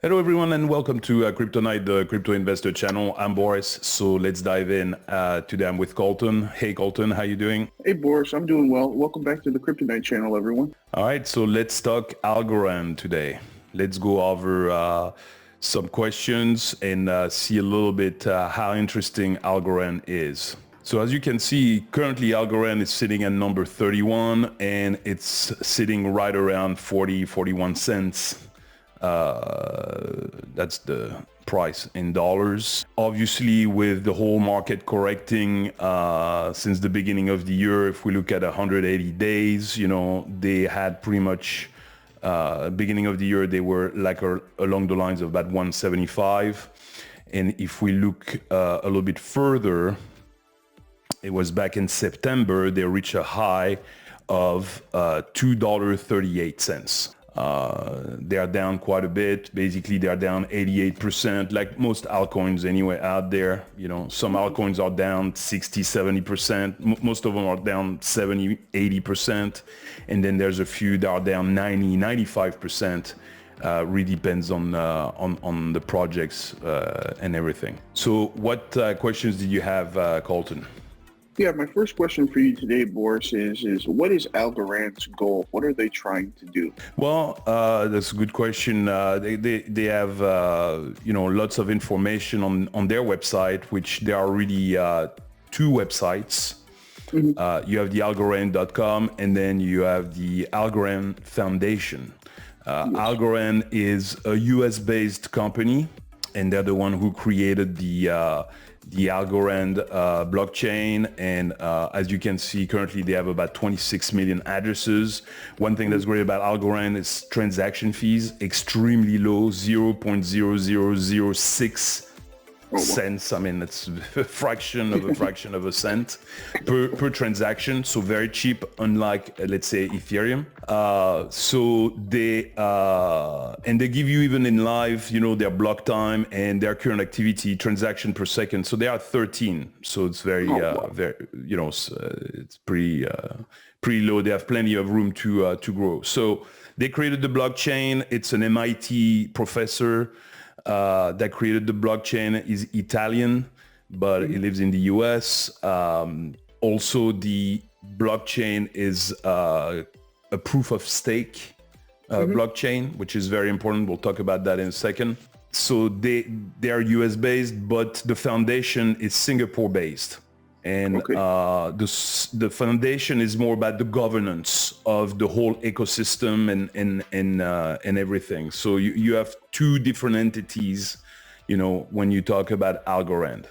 Hello everyone and welcome to Crypto Night, the crypto investor channel. I'm Boris, so let's dive in. Today I'm with Colton. Hey Colton, how you doing? Hey Boris, I'm doing well. Welcome back to the Kryptonite channel, everyone. All right, so let's talk Algorand today. Let's go over some questions and see a little bit how interesting Algorand is. So as you can see, currently Algorand is sitting at number 31 and it's sitting right around 41 cents. That's the price in dollars. Obviously, with the whole market correcting since the beginning of the year, if we look at 180 days, they had pretty much beginning of the year, they were like along the lines of about 175. And if we look a little bit further, it was back in September, they reached a high of $2.38. They are down quite a bit. Basically, they are down 88%, like most altcoins anyway out there. Some altcoins are down 60, 70%. Most of them are down 70, 80%. And then there's a few that are down 90, 95%. Really depends on the projects and everything. So what questions did you have, Colton? Yeah, my first question for you today, Boris, is what is Algorand's goal? What are they trying to do? Well, that's a good question. They have lots of information on their website, which there are really two websites. Mm-hmm. You have the Algorand.com and then you have the Algorand Foundation. Yes. Algorand is a US-based company, and they're the one who created the Algorand blockchain, and as you can see, currently they have about 26 million addresses. One thing that's great about Algorand is transaction fees, extremely low, 0.0006 cents. I mean, it's a fraction of a cent per transaction, so very cheap, unlike let's say Ethereum. So they and they give you, even in live, their block time and their current activity transaction per second. So they are 13. So it's very very it's pretty low. They have plenty of room to grow. So they created the blockchain. It's an MIT professor that created the blockchain. Is Italian, but he lives in the US. Also, the blockchain is a proof of stake blockchain, which is very important. We'll talk about that in a second. So they are US based, but the foundation is Singapore based. And the foundation is more about the governance of the whole ecosystem and everything. So you have two different entities, when you talk about Algorand.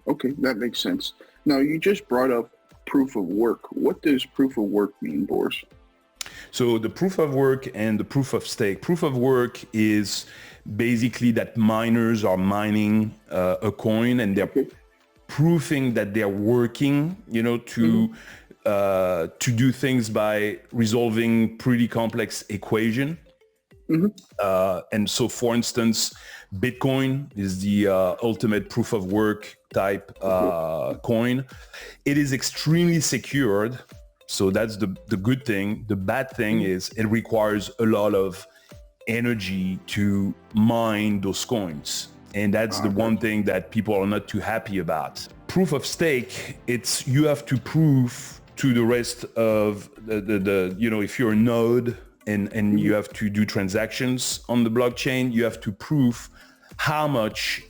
Okay, that makes sense. Now, you just brought up proof of work. What does proof of work mean, Boris? So the proof of work and the proof of stake. Proof of work is basically that miners are mining a coin, and they're proving that they're working, to do things by resolving pretty complex equation. And so, for instance, Bitcoin is the ultimate proof of work type coin. It is extremely secured. So that's the good thing. The bad thing is it requires a lot of energy to mine those coins. And that's the one thing that people are not too happy about. Proof of stake, it's you have to prove to the rest of the if you're a node and you have to do transactions on the blockchain, you have to prove how much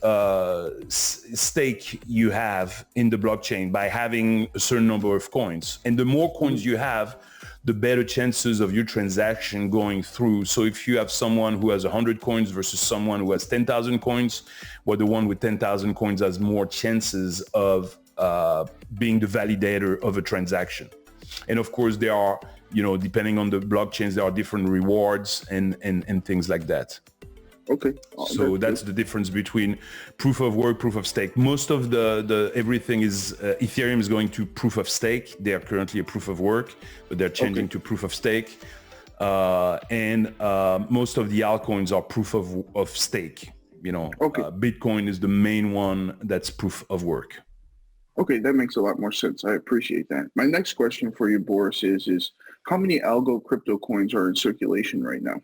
stake you have in the blockchain by having a certain number of coins. And the more coins you have, the better chances of your transaction going through. So if you have someone who has 100 coins versus someone who has 10,000 coins, well, the one with 10,000 coins has more chances of being the validator of a transaction. And of course, there are, depending on the blockchains, there are different rewards and things like that. Okay. So that's the difference between proof of work, proof of stake. Most of the everything is Ethereum is going to proof of stake. They are currently a proof of work, but they're changing to proof of stake. And most of the altcoins are proof of stake. Bitcoin is the main one that's proof of work. Okay, that makes a lot more sense. I appreciate that. My next question for you, Boris, is how many algo crypto coins are in circulation right now?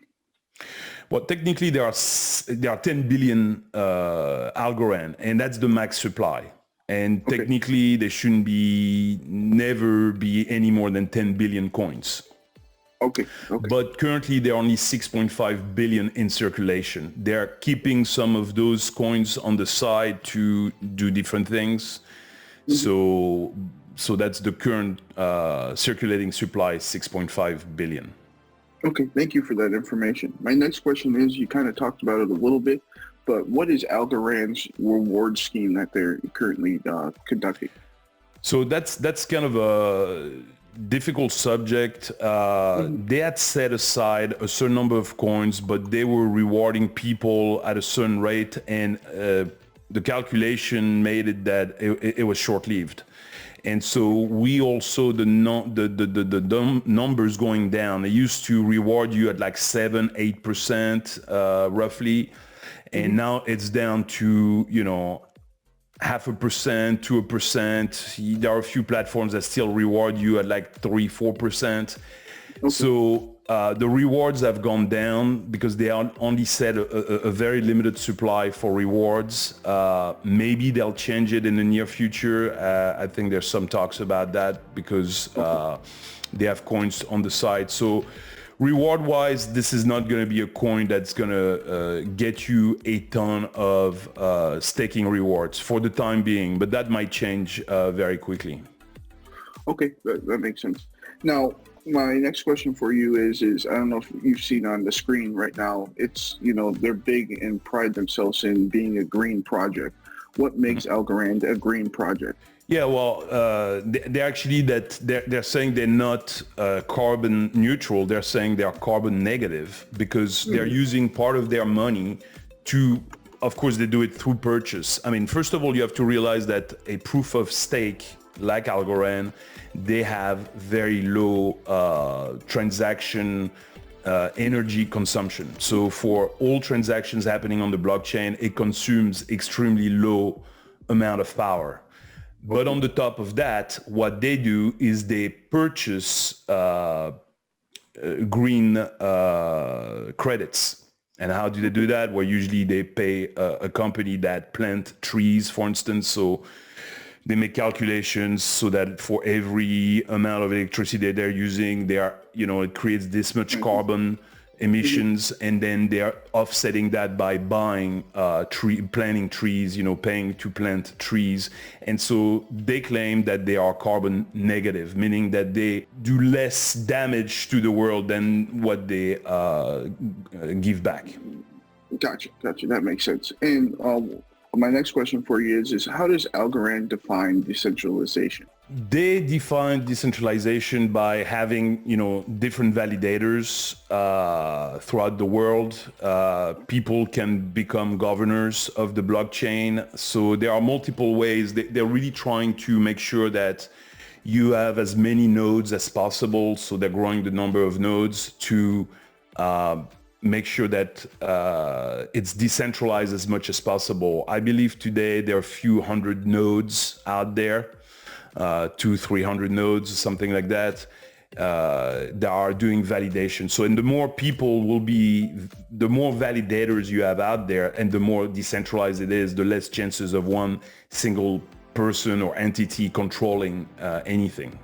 Well, technically there are 10 billion Algorand, and that's the max supply. And technically there shouldn't never be any more than 10 billion coins. Okay. But currently there are only 6.5 billion in circulation. They're keeping some of those coins on the side to do different things. So that's the current circulating supply, 6.5 billion. Okay, thank you for that information. My next question is, you kind of talked about it a little bit, but what is Algorand's reward scheme that they're currently conducting? So that's kind of a difficult subject. They had set aside a certain number of coins, but they were rewarding people at a certain rate, and the calculation made it that it was short-lived. And so we also, the numbers going down. They used to reward you at like 7-8% roughly, and now it's down to 0.5% to 1%. There are a few platforms that still reward you at like 3-4%. So the rewards have gone down because they only set a very limited supply for rewards. Maybe they'll change it in the near future. I think there's some talks about that because they have coins on the side. So reward-wise, this is not going to be a coin that's going to get you a ton of staking rewards for the time being, but that might change very quickly. Okay, that makes sense. Now, my next question for you is I don't know if you've seen on the screen right now, it's, they're big and pride themselves in being a green project. What makes Algorand a green project? Yeah, well, they're saying they're not carbon neutral. They're saying they are carbon negative because they're using part of their money to, of course, they do it through purchase. I mean, first of all, you have to realize that a proof of stake like Algorand, they have very low transaction energy consumption. So for all transactions happening on the blockchain, it consumes extremely low amount of power. But on the top of that, what they do is they purchase green credits. And how do they do that? Well, usually they pay a company that plant trees, for instance. So they make calculations so that for every amount of electricity they're using, it creates this much carbon emissions, and then they're offsetting that by buying planting trees, paying to plant trees. And so they claim that they are carbon negative, meaning that they do less damage to the world than what they give back. Gotcha. That makes sense. And my next question for you is how does Algorand define decentralization? They define decentralization by having, different validators throughout the world. People can become governors of the blockchain. So there are multiple ways. They're really trying to make sure that you have as many nodes as possible. So they're growing the number of nodes to make sure that it's decentralized as much as possible. I believe today there are a few hundred nodes out there. 200-300 nodes, something like that, that are doing validation. So, and the more people the more validators you have out there, and the more decentralized it is, the less chances of one single person or entity controlling anything.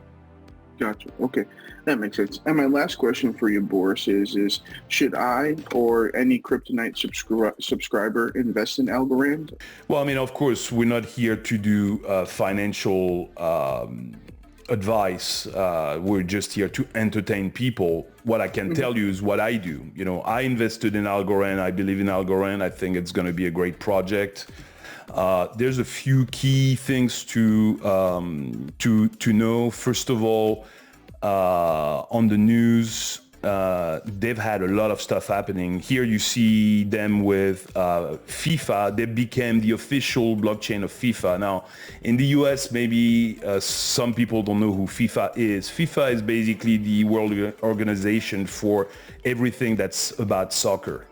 Gotcha. Okay, that makes sense. And my last question for you, Boris, is should I or any Kryptonite subscriber invest in Algorand? Well, I mean, of course, we're not here to do financial advice. We're just here to entertain people. What I can tell you is what I do. I invested in Algorand. I believe in Algorand. I think it's going to be a great project. There's a few key things to know. First of all, on the news, they've had a lot of stuff happening. Here you see them with FIFA. They became the official blockchain of FIFA. Now, in the US, maybe some people don't know who FIFA is. FIFA is basically the world organization for everything that's about soccer.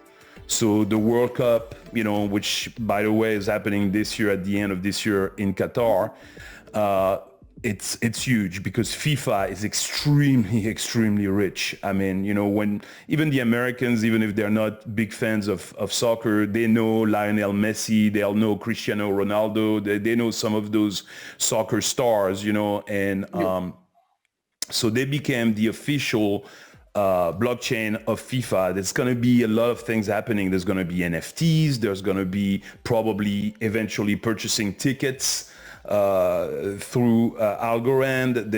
So the World Cup, which by the way is happening this year at the end of this year in Qatar, It's huge because FIFA is extremely rich. I mean, when even the Americans, even if they're not big fans of soccer, they know Lionel Messi, they'll know Cristiano Ronaldo, they know some of those soccer stars, and so they became the official blockchain of FIFA. There's going to be a lot of things happening. There's going to be NFTs. There's going to be probably eventually purchasing tickets through Algorand.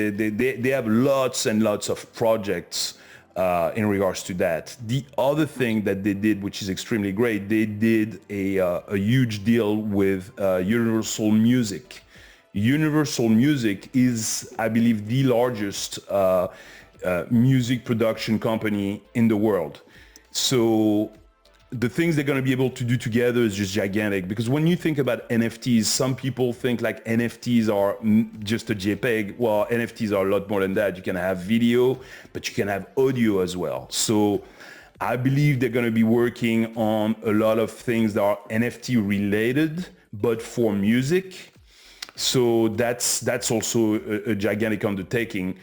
They have lots and lots of projects in regards to that. The other thing that they did, which is extremely great, they did a huge deal with Universal Music. Universal Music is, I believe, the largest music production company in the world. So the things they're going to be able to do together is just gigantic, because when you think about NFTs, some people think like NFTs are just a JPEG. Well, NFTs are a lot more than that. You can have video, but you can have audio as well. So I believe they're going to be working on a lot of things that are NFT related, but for music. So that's also a gigantic undertaking.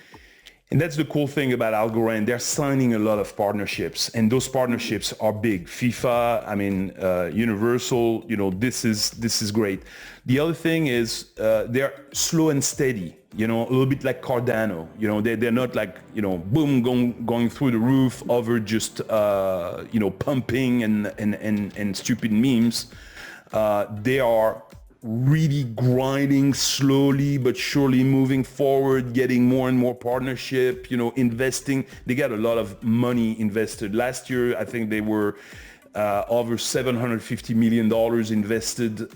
And that's the cool thing about Algorand. They're signing a lot of partnerships, and those partnerships are big. FIFA, I mean, Universal, this is great. The other thing is they're slow and steady, a little bit like Cardano. They're not like, boom, going through the roof over just, pumping and stupid memes. They are really grinding, slowly but surely moving forward, getting more and more partnership, investing. They got a lot of money invested. Last year, I think they were over $750 million invested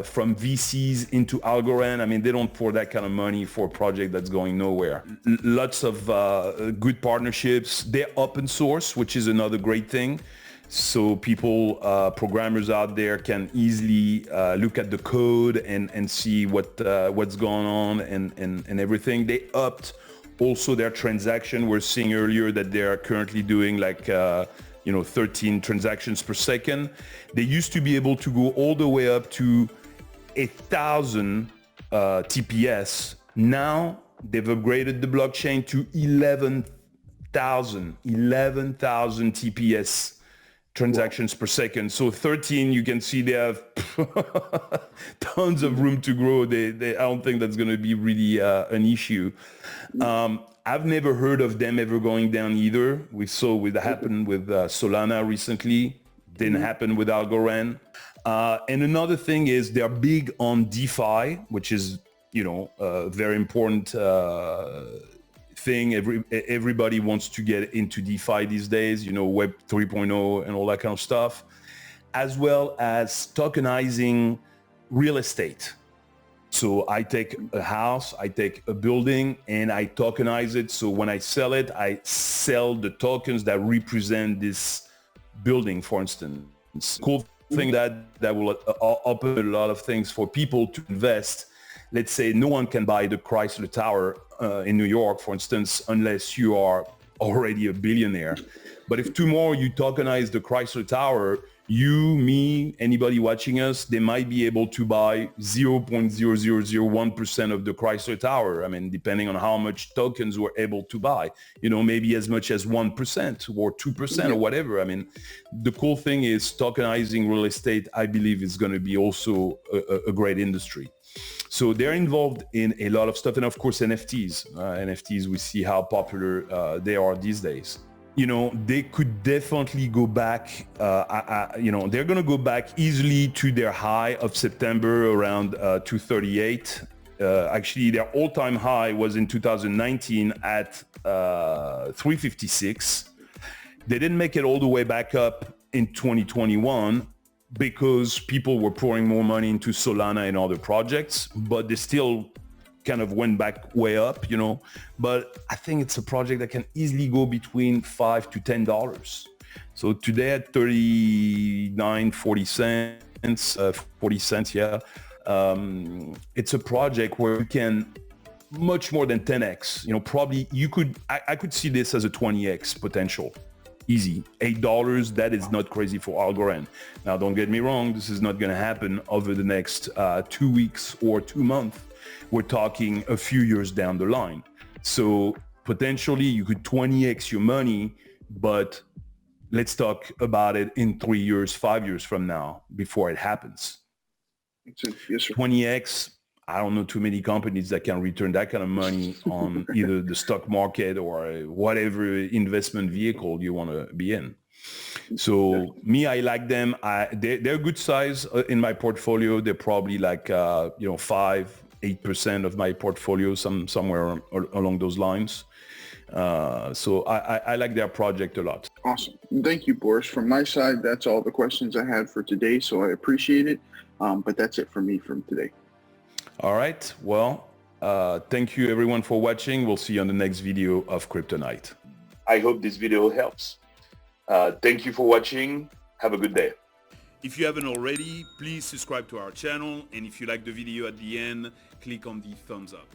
from VCs into Algorand. I mean, they don't pour that kind of money for a project that's going nowhere. Lots of good partnerships. They're open source, which is another great thing. So people, programmers out there can easily look at the code and see what's going on and everything. They upped also their transaction. We're seeing earlier that they are currently doing like 13 transactions per second. They used to be able to go all the way up to 1,000 TPS. Now they've upgraded the blockchain to 11,000 TPS transactions per second. So 13, you can see they have tons of room to grow. I don't think that's going to be really an issue. I've never heard of them ever going down either. We saw what happened with Solana recently. Didn't happen with Algorand. And another thing is they're big on DeFi, which is, a very important thing. Everybody wants to get into DeFi these days, Web 3.0 and all that kind of stuff, as well as tokenizing real estate. So I take a house, I take a building, and I tokenize it. So when I sell it, I sell the tokens that represent this building, for instance. Cool thing that will open a lot of things for people to invest. Let's say no one can buy the Chrysler Tower in New York, for instance, unless you are already a billionaire. But if tomorrow you tokenize the Chrysler Tower, you, me, anybody watching us, they might be able to buy 0.0001% of the Chrysler Tower. I mean, depending on how much tokens we're able to buy, maybe as much as 1% or 2% or whatever. I mean, the cool thing is tokenizing real estate, I believe, is going to be also a great industry. So they're involved in a lot of stuff. And of course, NFTs. NFTs, we see how popular they are these days. They could definitely go back. They're going to go back easily to their high of September around 238. Actually, their all-time high was in 2019 at 356. They didn't make it all the way back up in 2021 because people were pouring more money into Solana and other projects, but they still kind of went back way up, but I think it's a project that can easily go between $5 to $10. So today at 39, 40 cents, 40 cents. Yeah. It's a project where you can much more than 10X, probably I could see this as a 20X potential. Easy. $8, that is not crazy for Algorand. Now, don't get me wrong, this is not going to happen over the next 2 weeks or 2 months. we're talking a few years down the line. So potentially you could 20x your money, but let's talk about it in 3 years, 5 years from now before it happens. Yes, sir. 20x, I don't know too many companies that can return that kind of money on either the stock market or whatever investment vehicle you want to be in. So me, I like them. They're good size in my portfolio. They're probably like, 5-8% of my portfolio, somewhere along those lines. So I like their project a lot. Awesome. Thank you, Boris. From my side, that's all the questions I had for today. So I appreciate it. But that's it for me from today. All right. Well, thank you everyone for watching. We'll see you on the next video of Kryptonite. I hope this video helps. Thank you for watching. Have a good day. If you haven't already, please subscribe to our channel. And if you like the video at the end, click on the thumbs up.